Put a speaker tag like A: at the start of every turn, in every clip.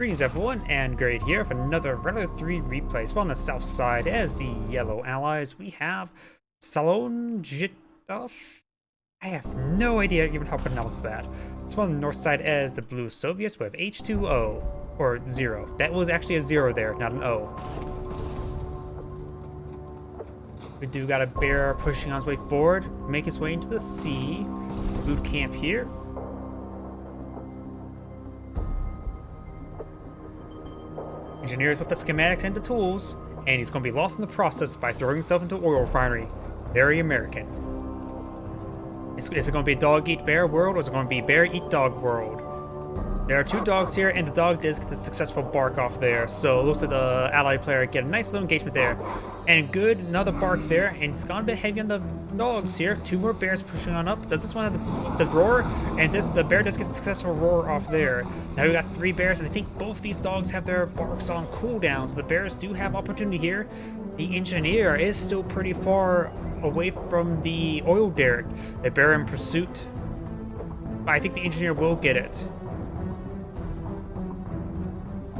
A: Greetings everyone, and Grade here for another Runner 3 replay. So on the south side, as the yellow allies, we have Saionjitof. I have no idea even how to pronounce that. So on the north side, as the blue Soviets, we have H20, or 0. That was actually a 0 there, not an O. We do got a bear pushing on his way forward, making his way into the sea. Boot camp here. Engineers with the schematics and the tools, and he's going to be lost in the process by throwing himself into an oil refinery. Very American. Is it going to be a dog-eat-bear world, or is it going to be bear-eat-dog world? There are two dogs here, and the dog does get the successful bark off there, so it looks like the ally player get a nice little engagement there. And good, another bark there, and it's gone a bit heavy on the dogs here. Two more bears pushing on up. Does this one have the roar? And the bear does get the successful roar off there. Now we got three bears, and I think both these dogs have their barks on cooldown, so the bears do have opportunity here. The engineer is still pretty far away from the oil derrick. The bear in pursuit. But I think the engineer will get it.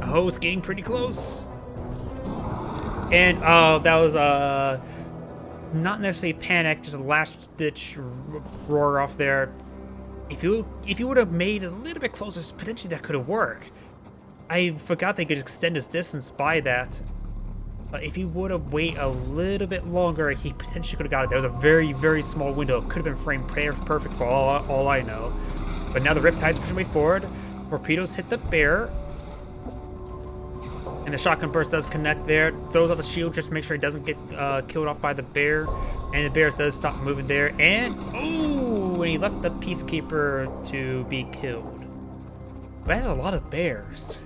A: Oh, it's getting pretty close. And that was not necessarily panic, just a last ditch roar off there. If you would have made it a little bit closer, potentially that could have worked. I forgot they could extend his distance by that. But if he would have waited a little bit longer, he potentially could have got it. There was a very, very small window. It could have been framed perfect for all I know. But now the Riptide's pushing way forward. Torpedoes hit the bear. And the shotgun burst does connect there. Throws out the shield just to make sure he doesn't get killed off by the bear. And the bear does stop moving there. And, oh, and he left the peacekeeper to be killed. But that's a lot of bears.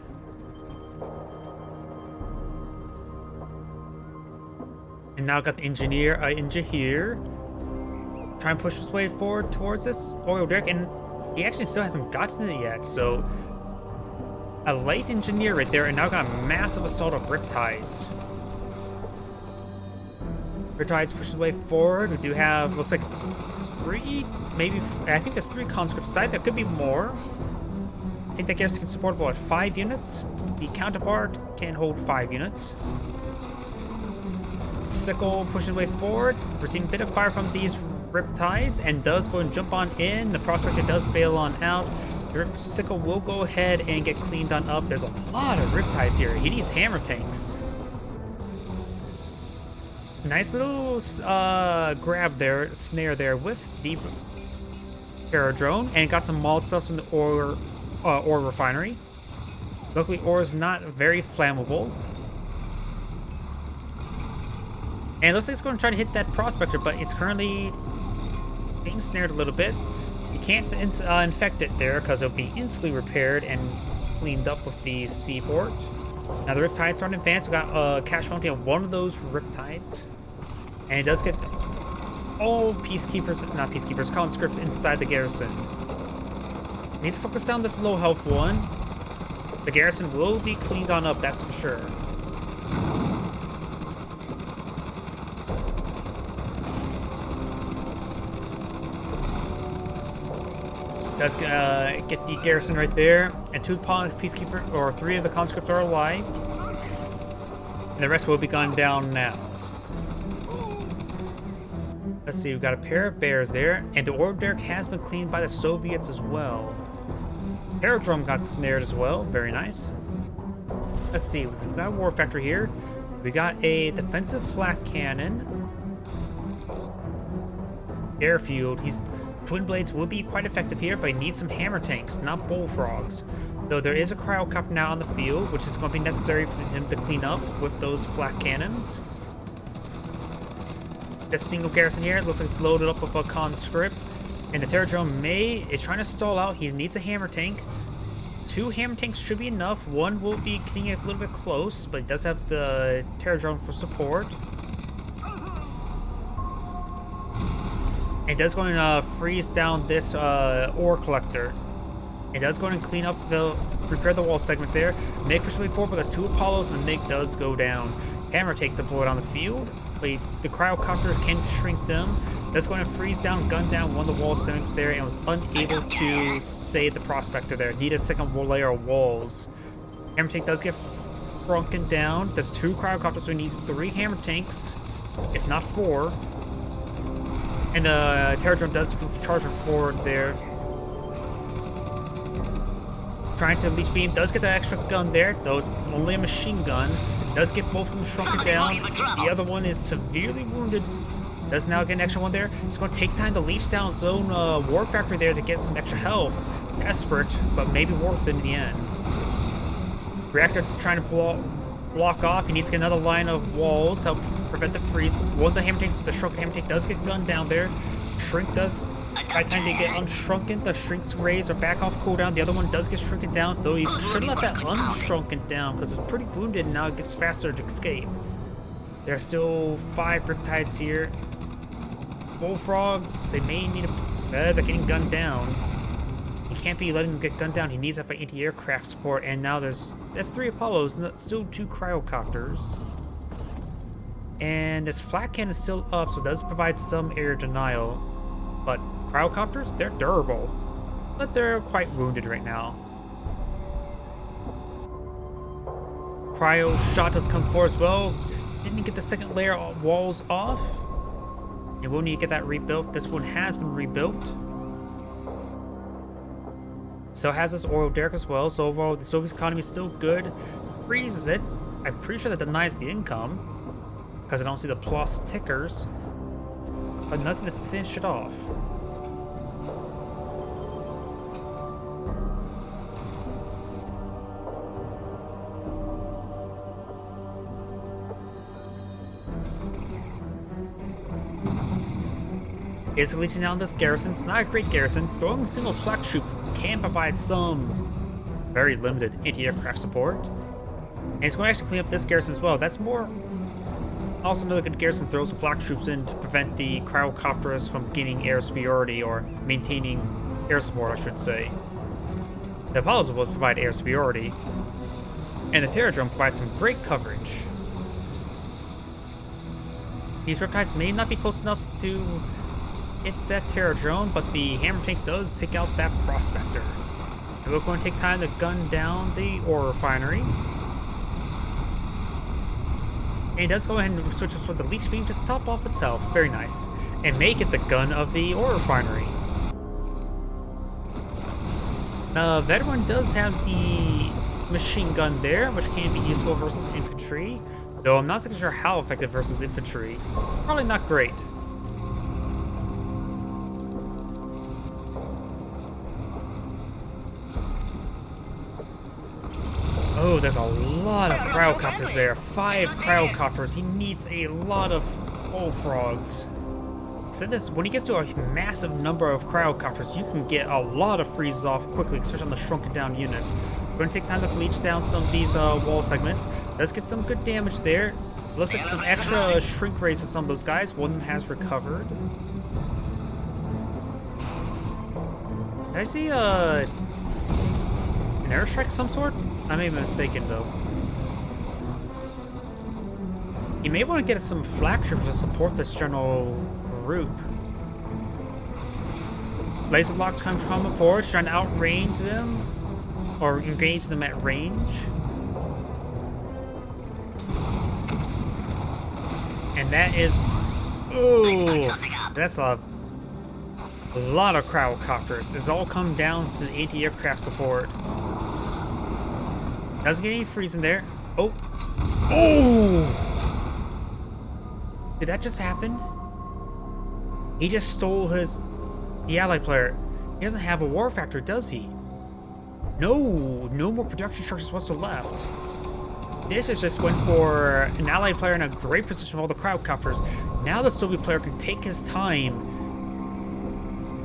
A: And now got the engineer here. Try and push his way forward towards this oil derrick. And he actually still hasn't gotten it yet, so a light engineer right there, and now got a massive assault of Riptides. Riptides push his way forward. We do have, looks like three, maybe, I think there's 3 conscripts inside. There could be more. I think that gives can support about 5 units. The counterpart can hold 5 units. Sickle pushing his way forward, receiving a bit of fire from these Riptides, and does go and jump on in. The prospector does bail on out. Sickle will go ahead and get cleaned on up. There's a lot of Riptides here. He needs hammer tanks. Nice little grab there, snare there with the aerodrone, and got some Molotovs in the ore refinery. Luckily, ore is not very flammable. And it looks like it's going to try to hit that prospector, but it's currently being snared a little bit. You can't infect it there because it'll be instantly repaired and cleaned up with the seaport. Now the Riptides are in advance. We got cash bounty on one of those Riptides. And it does get all conscripts inside the garrison. Needs to focus down this low health one. The garrison will be cleaned on up, that's for sure. Does get the garrison right there, and 2 peacekeepers, or 3 of the conscripts are alive, and the rest will be gone down now. Let's see, we've got a pair of bears there, and the ore derrick has been cleaned by the Soviets as well. Aerodrome got snared as well, very nice. Let's see, we've got a war factory here. We got a defensive flak cannon. Airfield, Twin blades will be quite effective here, but he needs some hammer tanks, not bullfrogs. Though there is a cryocopter now on the field, which is going to be necessary for him to clean up with those flak cannons. This single garrison here, it looks like it's loaded up with a conscript. And the Terradrone is trying to stall out. He needs a hammer tank. 2 hammer tanks should be enough. One will be getting it a little bit close, but he does have the Terradrone for support. It does go and freeze down this ore collector. It does go and clean up repair the wall segments there. MiG pushes way forward, but there's 2 Apollos, and the MiG does go down. Hammer take deployed on the field. But the cryocopters can shrink them. That's going to freeze down, gun down one of the wall segments there, and was unable to save the prospector there. Need a second layer of walls. Hammer tank does get shrunken down. There's 2 cryocopters, so he needs 3 hammer tanks, if not 4. And Terror Drone does charge forward there. Trying to leech beam, does get the extra gun there, though it's only a machine gun. Does get both of them shrunken down. The other one is severely wounded. Does now get an extra one there. It's going to take time to leech down Zone War Factory there to get some extra health. Desperate, but maybe worth it in the end. Reactor trying to block off. He needs to get another line of walls to help prevent the freeze. One of the hammer tanks, the shrunken hammer tank, does get gunned down there. Shrink does, by the time they get unshrunken, the shrink's raise or back off cooldown. The other one does get shrunken down, though you should have let that unshrunken down because it's pretty wounded and now it gets faster to escape. There are still 5 Riptides here. Bullfrogs, they may need they're getting gunned down. He can't be letting them get gunned down. He needs that for anti-aircraft support, and now there's 3 Apollos, still 2 cryocopters. And this flat cannon is still up, so it does provide some air denial. But cryocopters, they're durable. But they're quite wounded right now. Cryo shot does come forward as well. Didn't get the second layer of walls off. And we'll need to get that rebuilt. This one has been rebuilt. So has this oil derrick as well. So overall, the Soviet economy is still good. Freezes it. I'm pretty sure that denies the income, because I don't see the plus tickers, but nothing to finish it off. Is leeching down this garrison. It's not a great garrison. Throwing a single flak troop can provide some very limited anti-aircraft support. And it's going to actually clean up this garrison as well. That's more also another good garrison. Throws some flak troops in to prevent the cryocopters from gaining air superiority, or maintaining air support, I should say. The Apollos will provide air superiority, and the Terror Drone provides some great coverage. These Riptides may not be close enough to hit that Terror Drone, but the hammer tanks does take out that prospector. And we're going to take time to gun down the ore refinery. And he does go ahead and switch us with the leech beam, just top off itself. Very nice. And make it the gun of the ore refinery. The veteran does have the machine gun there, which can be useful versus infantry. Though I'm not so sure how effective versus infantry. Probably not great. Oh, there's a lot of cryocopters there. 5 cryocopters. He needs a lot of bullfrogs. So when he gets to a massive number of cryocopters, you can get a lot of freezes off quickly, especially on the shrunken down units. We're going to take time to bleach down some of these wall segments. Let's get some good damage there. Looks like some extra shrink raise to some of those guys. One of them has recovered. Did I see an airstrike of some sort? I may be mistaken, though. You may want to get some flak troops to support this general group. Laser blocks coming forward, trying to outrange them, or engage them at range. And that is... ooh, that's a lot of cryocopters. It's all come down to the anti-aircraft support. Doesn't get any freezing there. Oh. Oh! Did that just happen? He just stole the ally player. He doesn't have a war factor, does he? No more production structures whatsoever left. This is just going for an ally player in a great position with all the cryocopters. Now the Soviet player can take his time,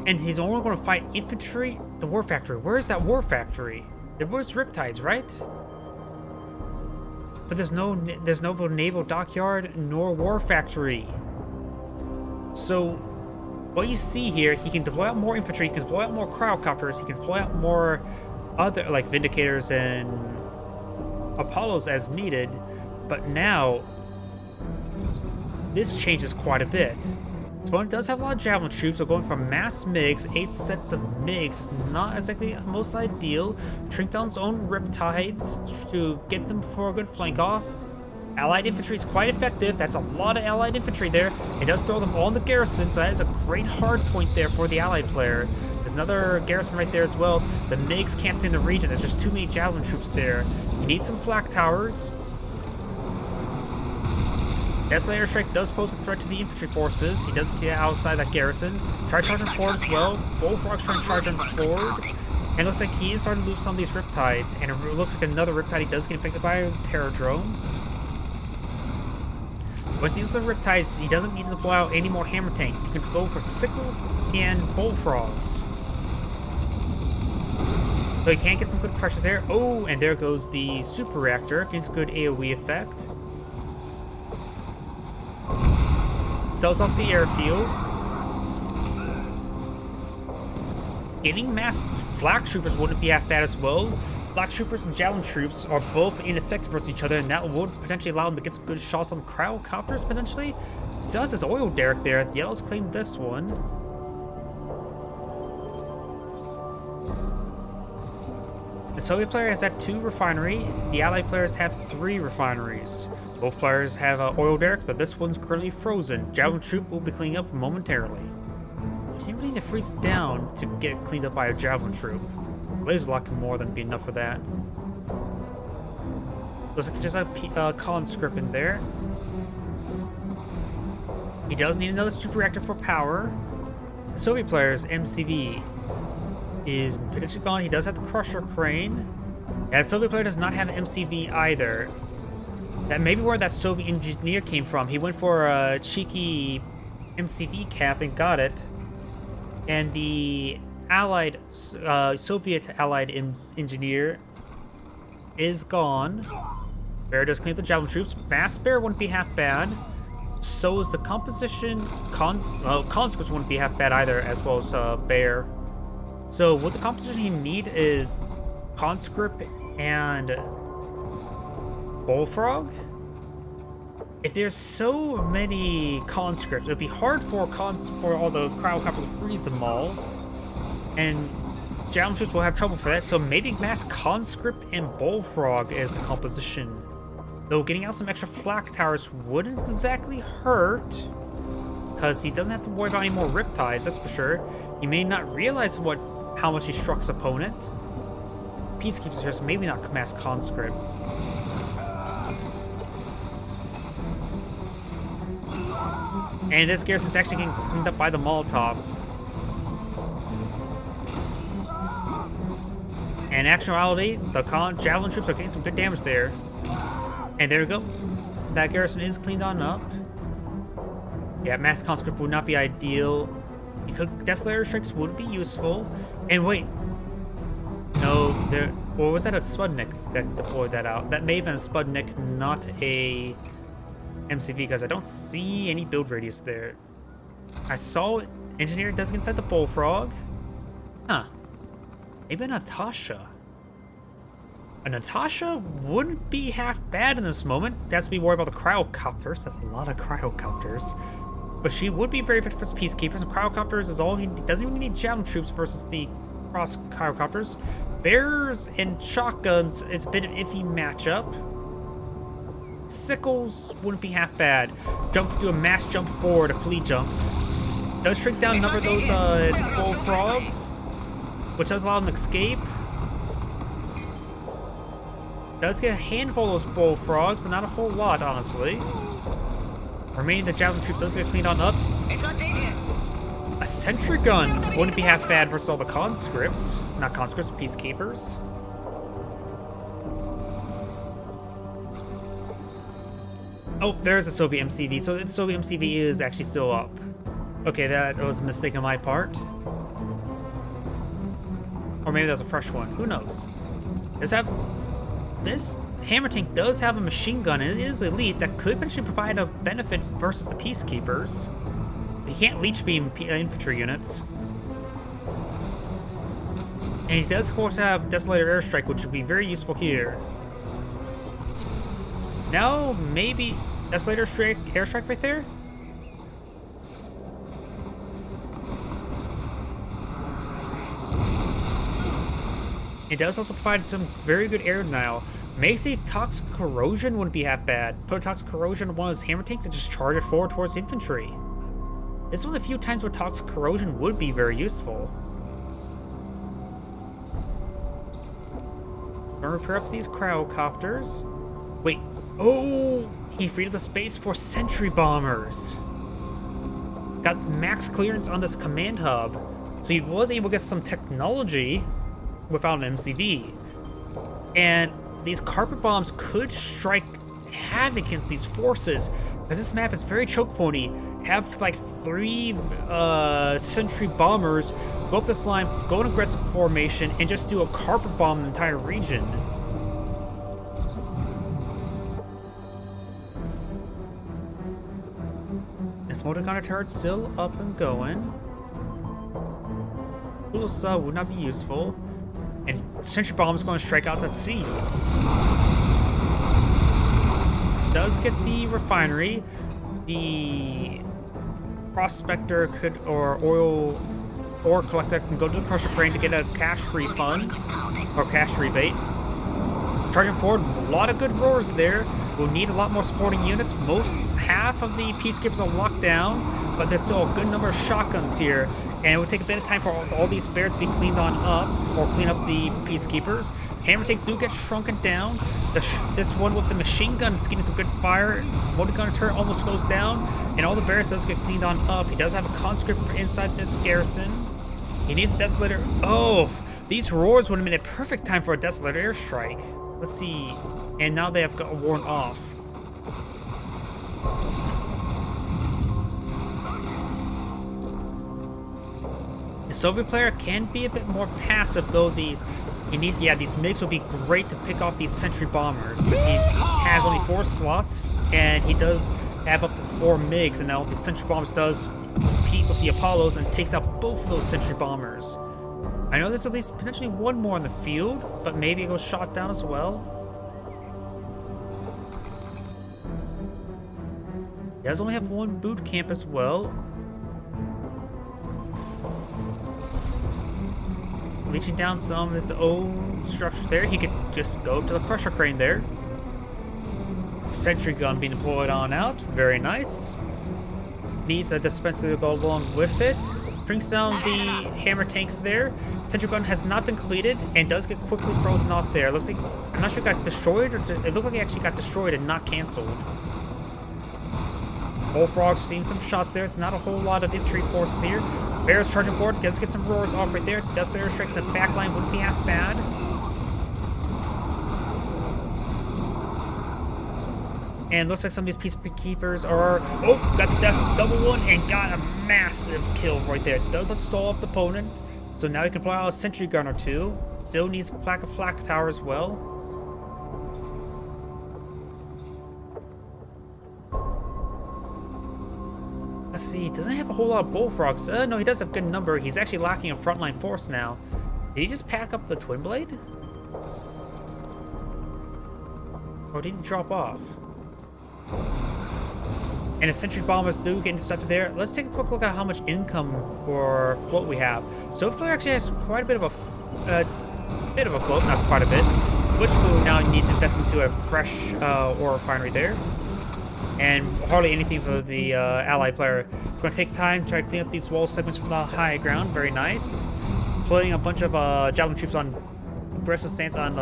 A: and he's only going to fight infantry. The war factory. Where is that war factory? There was Riptides, right? But there's no naval dockyard nor war factory. So what you see here, he can deploy out more infantry, he can deploy out more cryocopters, he can deploy out more other like Vindicators and Apollos as needed. But now this changes quite a bit. This one does have a lot of javelin troops, so going from mass MiGs, 8 sets of MiGs is not exactly most ideal. Shrink down its own riptides to get them for a good flank off. Allied infantry is quite effective. That's a lot of allied infantry there. It does throw them all in the garrison, so that is a great hard point there for the allied player. There's another garrison right there as well. The MiGs can't stay in the region. There's just too many javelin troops there. You need some flak towers. Desolator Strike does pose a threat to the infantry forces. He does get outside that garrison. Try charging forward as well. Bullfrog's trying to charge on forward. And it looks like he is starting to lose some of these riptides. And it looks like another riptide he does get infected by a terror drone. Once he uses the riptides, he doesn't need to deploy out any more hammer tanks. He can go for sickles and bullfrogs. So he can get some good pressures there. Oh, and there goes the super reactor. Gives good AoE effect. Sells off the airfield. Getting mass flak troopers wouldn't be half bad as well. Flak troopers and javelin troops are both ineffective versus each other, and that would potentially allow them to get some good shots on cryocopters potentially. Still has this oil derrick there. The yellows claimed this one. The Soviet player has had 2 refineries. The Allied players have 3 refineries. Both players have oil derrick, but this one's currently frozen. Javelin troop will be cleaning up momentarily. You really need to freeze it down to get cleaned up by a javelin troop. Laser lock can more than be enough for that. Looks like just a conscript in there. He does need another super reactor for power. The Soviet player's MCV is potentially gone. He does have the crusher crane. Yeah, the Soviet player does not have an MCV either. That may be where that Soviet engineer came from. He went for a cheeky MCV cap and got it. And the allied, Soviet allied engineer is gone. Bear does clean up the javelin troops. Mass Bear wouldn't be half bad. So is the composition. Conscripts wouldn't be half bad either, as well as Bear. So what the composition you need is conscript and bullfrog. If there's so many conscripts, it would be hard for all the cryocopters to freeze them all. And javelin troops will have trouble for that, so maybe mass conscript and bullfrog is the composition. Though getting out some extra flak towers wouldn't exactly hurt, because he doesn't have to worry about any more riptides, that's for sure. He may not realize how much he struck his opponent. Peacekeepers here, so maybe not mass conscript. And this garrison's actually getting cleaned up by the Molotovs. And in actuality, the javelin troops are getting some good damage there. And there we go. That garrison is cleaned on up. Yeah, mass conscript would not be ideal. Desolator strikes would be useful. And wait. No, or was that a Sputnik that deployed that out? That may have been a Sputnik, not a MCV, because I don't see any build radius there. I saw engineer does inside the bullfrog. Huh. Maybe a Natasha. A Natasha wouldn't be half bad in this moment. That's to be worried about the cryocopters. That's a lot of cryocopters. But she would be very effective for peacekeepers. And cryocopters is all he doesn't even need javelin troops versus the cross cryocopters. Bears and shotguns is a bit of an iffy matchup. Sickles wouldn't be half bad. Do a mass jump forward, a fleet jump. Does shrink down a number of those bullfrogs, which does allow them to escape. Does get a handful of those bullfrogs, but not a whole lot, honestly. Remaining the javelin troops does get cleaned on up. A sentry gun wouldn't be half bad versus all the conscripts. Not conscripts, peacekeepers. Oh, there's a Soviet MCV. So the Soviet MCV is actually still up. Okay, that was a mistake on my part. Or maybe that was a fresh one. Who knows? This hammer tank does have a machine gun, and it is elite. That could potentially provide a benefit versus the peacekeepers. He can't leech beam infantry units. And he does, of course, have Desolator Airstrike, which would be very useful here. Now, maybe Desolator Airstrike right there? It does also provide some very good air denial. Makes the toxic corrosion wouldn't be half bad. Put toxic corrosion on one of his hammer tanks and just charge it forward towards infantry. This is one of the few times where toxic corrosion would be very useful. Gonna repair up these cryocopters. Wait, oh! He freed up the space for sentry bombers. Got max clearance on this command hub. So he was able to get some technology without an MCV. And these carpet bombs could strike havoc against these forces, because this map is very choke pointy. Have like 3 sentry bombers go up this line, go in aggressive formation, and just do a carpet bomb the entire region. This motor gunner turret's still up and going. Tools would not be useful. And sentry bomb is going to strike out to sea. Does get the refinery. The prospector could, or oil ore collector can go to the crusher crane to get a cash refund or cash rebate. Charging forward, a lot of good roars there. We'll need a lot more supporting units. Half of the peacekeepers are locked down, but there's still a good number of shotguns here. And it would take a bit of time for all these bears to be cleaned on up, or clean up the peacekeepers. Hammer tanks do get shrunken down. This one with the machine gun is getting some good fire. Motor gunner turret almost goes down, and all the bears does get cleaned on up. He does have a conscript inside this garrison. He needs a desolator. Oh, these roars would have been a perfect time for a desolator airstrike. Let's see. And now they have got worn off. The Soviet player can be a bit more passive, though. These MiGs would be great to pick off these sentry bombers, since he has only 4 slots, and he does have up to 4 MiGs, and now the sentry bombers does compete with the Apollos and takes out both of those sentry bombers. I know there's at least potentially 1 more in the field, but maybe it goes shot down as well. He does only have 1 boot camp as well. Leeching down some of his own structures there. He could just go to the crusher crane there. Sentry gun being deployed on out. Very nice. Needs a dispenser to go along with it. Brings down the hammer tanks there. Sentry gun has not been completed and does get quickly frozen off there. Looks like, I'm not sure it got destroyed, or it looked like it actually got destroyed and not canceled. Bullfrog's seen some shots there. It's not a whole lot of infantry forces here. Bears charging forward, does get some roars off right there. Does airstrike in the back line, wouldn't be half bad. And looks like some of these peacekeepers are... Oh, got the double one and got a massive kill right there. Does a stall off the opponent. So now he can apply a sentry gun or 2. Still needs a plaque of flak tower as well. Let's see, doesn't have a whole lot of bullfrogs. No, he does have a good number. He's actually lacking a frontline force now. Did he just pack up the twin blade? Or did he drop off? And the sentry bombers do get intercepted there. Let's take a quick look at how much income or float we have. So the player actually has quite a bit of a float, not quite a bit, which we'll now need to invest into a fresh ore refinery there. And hardly anything for the ally player. We're going to take time to try to clean up these wall segments from the high ground. Very nice. Putting a bunch of javelin troops on aggressive stance on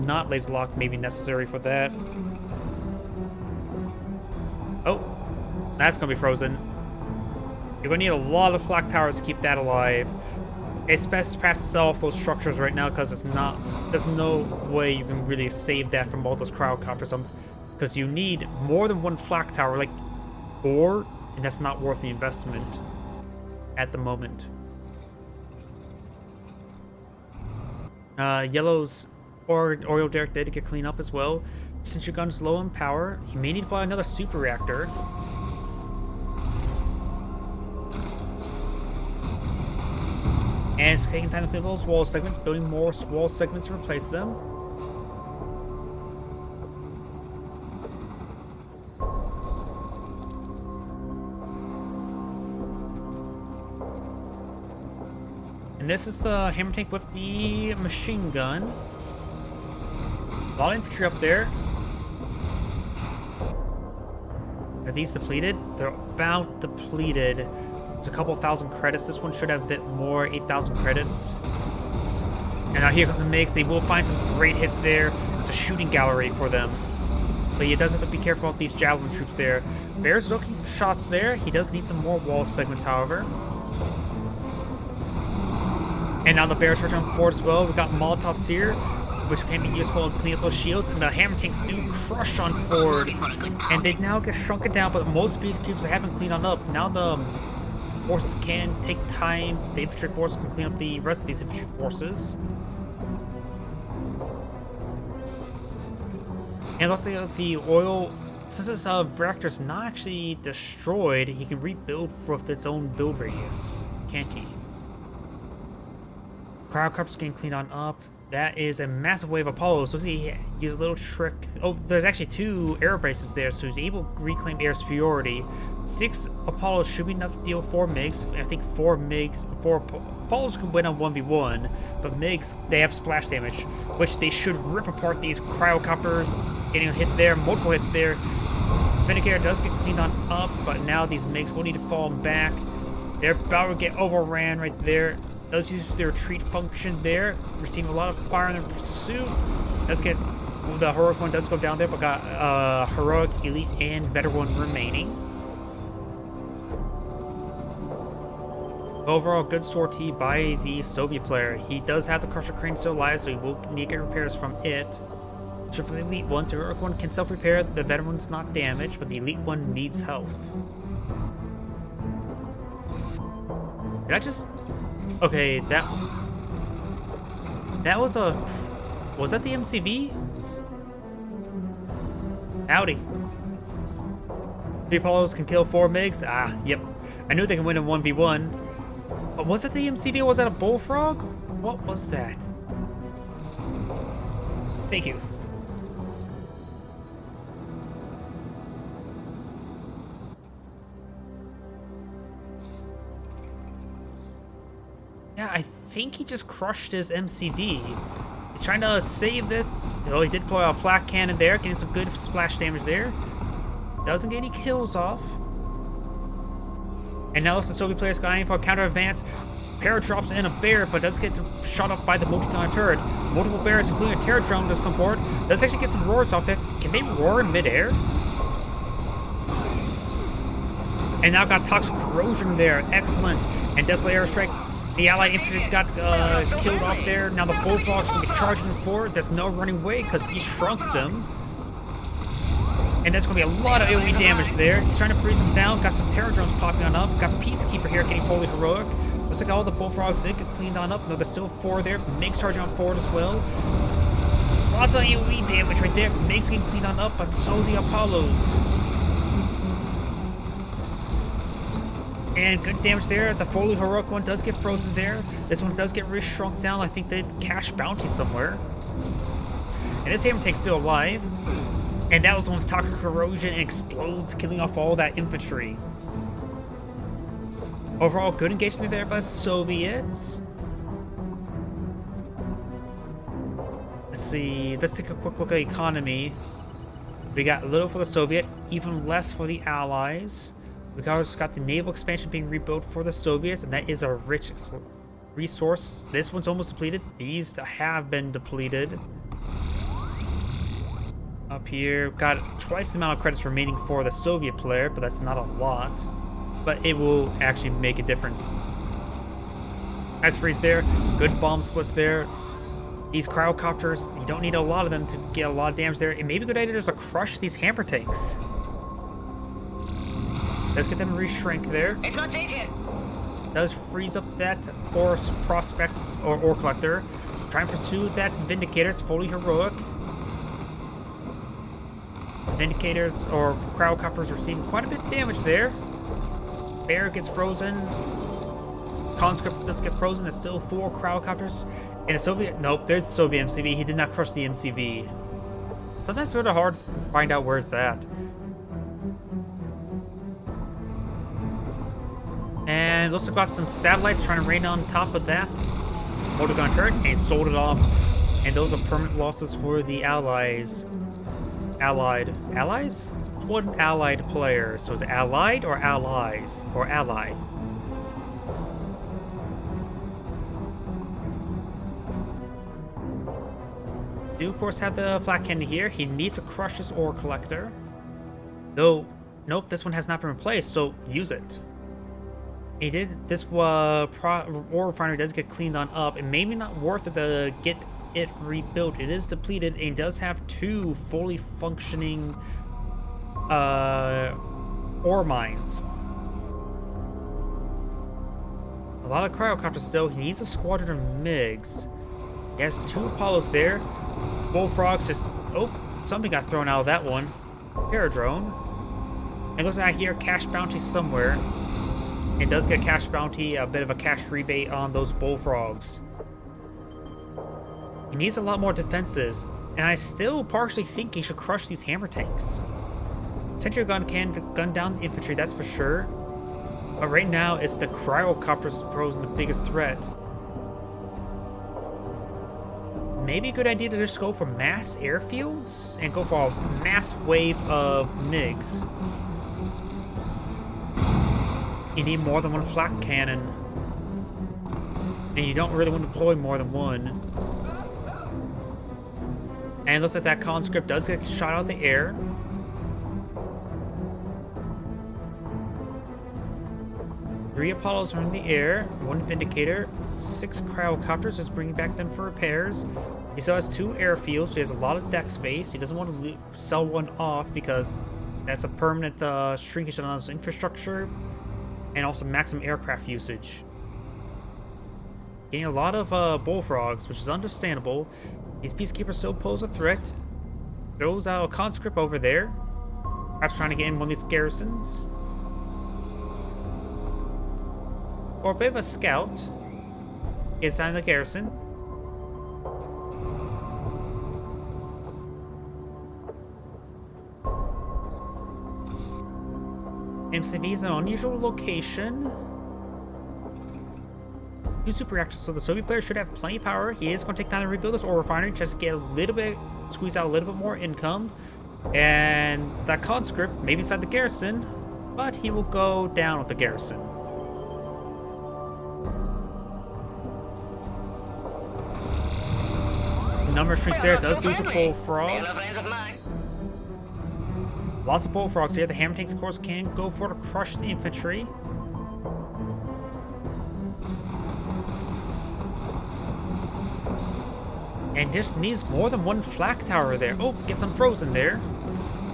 A: not laser lock may be necessary for that. Oh, that's going to be frozen. You're going to need a lot of flak towers to keep that alive. It's best perhaps to sell off those structures right now, because it's not. There's no way you can really save that from all those cryocopters. Because you need more than 1 flak tower, like 4, and that's not worth the investment at the moment. Yellow's Oriole Derrick did get cleaned up as well. Since your gun's low in power, you may need to buy another super reactor. And it's taking time to clean those wall segments, building more wall segments to replace them. And this is the hammer tank with the machine gun. A lot of infantry up there. Are these depleted? They're about depleted. There's a couple thousand credits. This one should have a bit more, 8,000 credits. And now here comes the MiGs. They will find some great hits there. It's a shooting gallery for them. But he does have to be careful about these javelin troops there. Bear's looking some shots there. He does need some more wall segments, however. And now the Bears charge on forward as well. We've got Molotovs here, which can be useful to clean up those shields. And the hammer tanks do crush on forward. And they now get shrunken down, but most of these cubes haven't cleaned on up. Now the forces can take time. The infantry force can clean up the rest of these infantry forces. And also the oil, since this reactor is not actually destroyed, he can rebuild with its own build radius, can't he? Cryocopters getting cleaned on up. That is a massive wave of Apollos. Looks like he used a little trick. Oh, there's actually 2 air bases there, so he's able to reclaim air superiority. 6 Apollos should be enough to deal 4 MiGs. I think 4 Apollos can win on 1v1, but MiGs, they have splash damage, which they should rip apart these cryocopters. Getting a hit there, multiple hits there. Vindicator does get cleaned on up, but now these MiGs will need to fall back. They're about to get overran right there. Does use their retreat function there, receiving a lot of fire in their pursuit. Does get, the heroic one does go down there, but got heroic, elite, and veteran one remaining. Overall, good sortie by the Soviet player. He does have the Crusher Crane still alive, so he will need to get repairs from it. So for the elite one, the heroic one can self-repair. The veteran one's not damaged, but the elite one needs help. Did I just... Okay, that was a... Was that the MCV? Howdy. 3 Apollos can kill 4 MiGs? Ah, yep. I knew they can win in 1v1. But was it the MCV or was that a bullfrog? What was that? Thank you. Yeah, I think he just crushed his MCV. He's trying to save this. Oh, he did pull out a flak cannon there, getting some good splash damage there. Doesn't get any kills off. And now it's the Soviet players going for a counter advance. Para drops in a bear, but does get shot up by the multi-ton turret. Multiple bears, including a terror drone, does come forward. Does actually get some roars off there. Can they roar in midair? And now got toxic corrosion there. Excellent. And Desolate airstrike. The Allied infantry got killed off there. Now the Bullfrogs going to be charging forward. There's no running away because he shrunk them. And there's going to be a lot of AoE damage there. He's trying to freeze them down. Got some terror drones popping on up. Got Peacekeeper here getting fully heroic. Looks like all the Bullfrogs did get cleaned on up. No, there's still 4 there. MiGs charging on forward as well. Lots of AoE damage right there. MiGs getting cleaned on up, but so the Apollos. And good damage there. The fully heroic one does get frozen there. This one does get shrunk down. I think they cash bounty somewhere. And this hammer tank's still alive. And that was the one with toxic corrosion and explodes, killing off all that infantry. Overall, good engagement there by Soviets. Let's see. Let's take a quick look at the economy. We got a little for the Soviet, even less for the Allies. We also got the naval expansion being rebuilt for the Soviets, and that is a rich resource. This one's almost depleted. These have been depleted. Up here, got twice the amount of credits remaining for the Soviet player, but that's not a lot. But it will actually make a difference. Ice freeze there, good bomb splits there. These cryocopters, you don't need a lot of them to get a lot of damage there. It may be a good idea just to crush these hammer tanks. Let's get them to re-shrink there.
B: It's not safe here.
A: Does freeze up that ore prospect or ore collector. Try and pursue that Vindicator. It's fully heroic. Vindicators or cryocopters receiving quite a bit of damage there. Bear gets frozen. Conscript does get frozen. There's still 4 cryocopters. And a Soviet... Nope, there's the Soviet MCV. He did not crush the MCV. Sometimes it's sort of hard to find out where it's at. And looks like got some satellites trying to rain on top of that motor gun turret, and he sold it off. And those are permanent losses for the allies. Allies? One allied player. So is it allied or allies? Or allied? Do of course have the flak cannon here. He needs to crush this ore collector. Though, nope, this one has not been replaced, so use it. He did, this ore refinery does get cleaned on up. It may be not worth it to get it rebuilt. It is depleted and does have 2 fully functioning ore mines. A lot of cryocopters still. He needs a squadron of MiGs. He has 2 Apollos there. Bullfrogs just... Oh, something got thrown out of that one. Paradrone. It looks like I hear cash bounty somewhere. It does get cash bounty, a bit of a cash rebate on those bullfrogs. He needs a lot more defenses, and I still partially think he should crush these hammer tanks. Sentry gun can gun down the infantry, that's for sure. But right now, it's the cryocopters posing the biggest threat. Maybe a good idea to just go for mass airfields and go for a mass wave of MiGs. You need more than one flak cannon. And you don't really want to deploy more than one. And it looks like that conscript does get shot out of the air. Three Apollos are in the air, 1 Vindicator, 6 cryocopters, just bringing back them for repairs. He still has 2 airfields, so he has a lot of deck space. He doesn't want to sell one off because that's a permanent shrinkage on his infrastructure and also maximum aircraft usage. Getting a lot of bullfrogs, which is understandable. These peacekeepers still pose a threat. Throws out a conscript over there, perhaps trying to get in one of these garrisons. Or a bit of a scout. Inside the garrison. MCV is an unusual location. 2 super reactors, so the Soviet player should have plenty of power. He is going to take time to rebuild this ore refinery, just to get a little bit, squeeze out a little bit more income. And that conscript, maybe inside the garrison, but he will go down with the garrison. The number of shrinks there, does lose a bullfrog. Lots of bullfrogs here. The hammer tanks, of course, can go for to crush the infantry. And just needs more than 1 flak tower there. Oh, get some frozen there.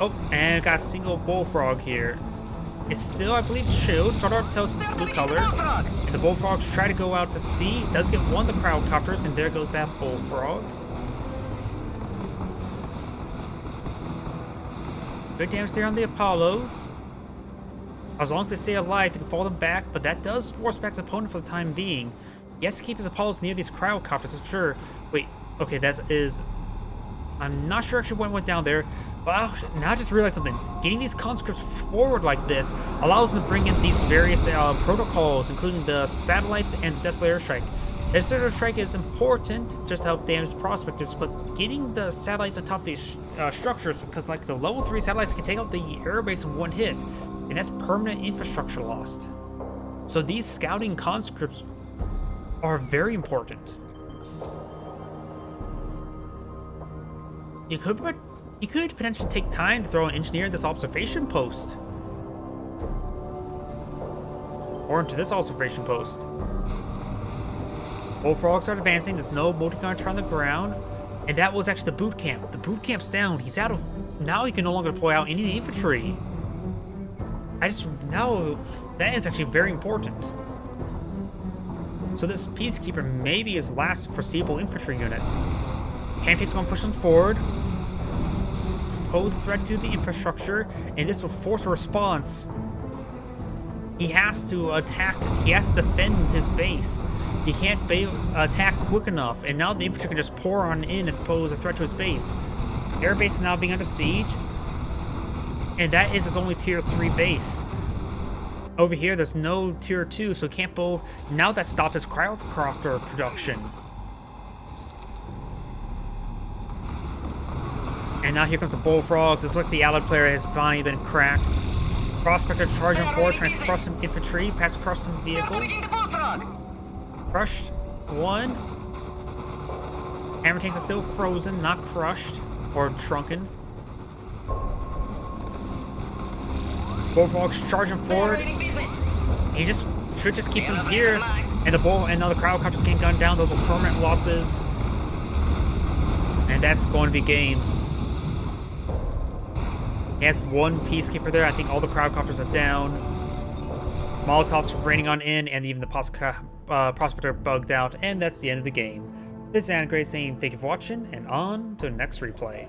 A: Oh, and got a single bullfrog here. It's still, I believe, shield. Sort of tells us blue color. And the bullfrogs try to go out to sea. Does get 1 of the cryocopters, and there goes that bullfrog. Good damage there on the Apollos. As long as they stay alive, you can fall them back, but that does force back his opponent for the time being. He has to keep his Apollos near these cryocopters, that's for sure. Wait, okay, that is... I'm not sure actually what went down there, but now I just realized something. Getting these conscripts forward like this allows them to bring in these various protocols, including the satellites and the Desolate Airstrike. Desolate Airstrike is important just to help damage prospectors, but getting the satellites on top of these structures, because like the level 3 satellites can take out the airbase in 1 hit, and that's permanent infrastructure lost. So these scouting conscripts are very important. You could potentially take time to throw an engineer in this observation post. Or into this observation post. Bullfrogs are advancing, there's no multi-gunner on the ground. And that was actually the boot camp. The boot camp's down. He's out of... Now he can no longer deploy out any infantry. Now, that is actually very important. So this peacekeeper may be his last foreseeable infantry unit. Pancakes going to push him forward. Pose a threat to the infrastructure, and this will force a response. He has to attack, he has to defend his base. He can't attack quick enough, and now the infantry can just pour on in and pose a threat to his base. Air base is now being under siege, and that is his only tier 3 base. Over here, there's no tier 2, so can't build. Now that stopped his cryocopter production. And now here comes the bullfrogs. It's like the allied player has finally been cracked. Prospector charging forward, trying to crush some infantry, pass across some vehicles. Crushed one. Hammer tanks are still frozen, not crushed or shrunken. Bullfrogs charging forward. He should just keep him here. And now the cryocopters getting gunned down. Those are permanent losses. And that's going to be game. He has one peacekeeper there. I think all the cryocopters are down. Molotovs raining on in, and even the prospector bugged out. And that's the end of the game. This is Anna Gray saying thank you for watching, and on to the next replay.